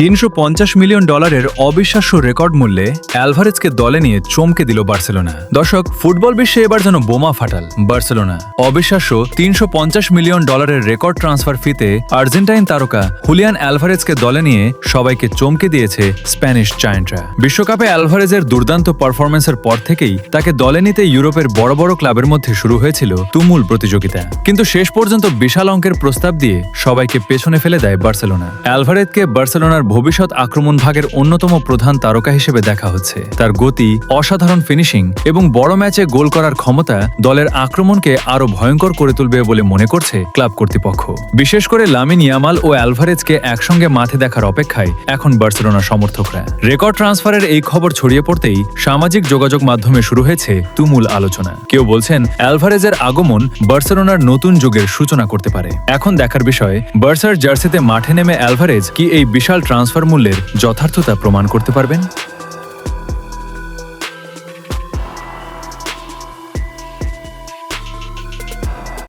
350 million ডলারের অবিশ্বাস্য record মূল্যে অ্যালভারেজকে দলে নিয়ে চমকে দিল বার্সেলোনা। দর্শক, ফুটবল বিশ্বে এবার যেন বোমা ফাটাল বার্সেলোনা। অবিশ্বাস্য 350 মিলিয়ন ডলারের রেকর্ড ট্রান্সফার ফিতে আর্জেন্টাইন তারকা হুলিয়ান অ্যালভারেজকে দলে নিয়ে সবাইকে চমকে দিয়েছে স্প্যানিশ জায়ান্টরা। বিশ্বকাপে অ্যালভারেজের দুর্দান্ত পারফরমেন্সের পর থেকেই তাকে দলে নিতে ইউরোপের বড় বড় ক্লাবের মধ্যে শুরু হয়েছিল তুমুল প্রতিযোগিতা, কিন্তু শেষ পর্যন্ত বিশাল অঙ্কের প্রস্তাব দিয়ে সবাইকে পেছনে ফেলে দেয় বার্সেলোনা। অ্যালভারেজকে বার্সেলোনার ভবিষ্যৎ আক্রমণ ভাগের অন্যতম প্রধান তারকা হিসেবে দেখা হচ্ছে। তার গতি, অসাধারণ ফিনিশিং এবং বড় ম্যাচে গোল করার ক্ষমতা দলের আক্রমণকে আরো ভয়ঙ্কর করে তুলবে বলে মনে করছে ক্লাব কর্তৃপক্ষ। বিশেষ করে লামিন ইয়ামাল ও অ্যালভারেজকে একসঙ্গে মাঠে দেখার অপেক্ষায় এখন বার্সেলোনার সমর্থকরা। রেকর্ড ট্রান্সফারের এই খবর ছড়িয়ে পড়তেই সামাজিক যোগাযোগ মাধ্যমে শুরু হয়েছে তুমুল আলোচনা। কেউ বলছেন অ্যালভারেজের আগমন বার্সেলোনার নতুন যুগের সূচনা করতে পারে। এখন দেখার বিষয়, বার্সার জার্সিতে মাঠে নেমে অ্যালভারেজ কি এই বিশাল ট্রান্সফার মূল্যের যথার্থতা প্রমাণ করতে পারবেন।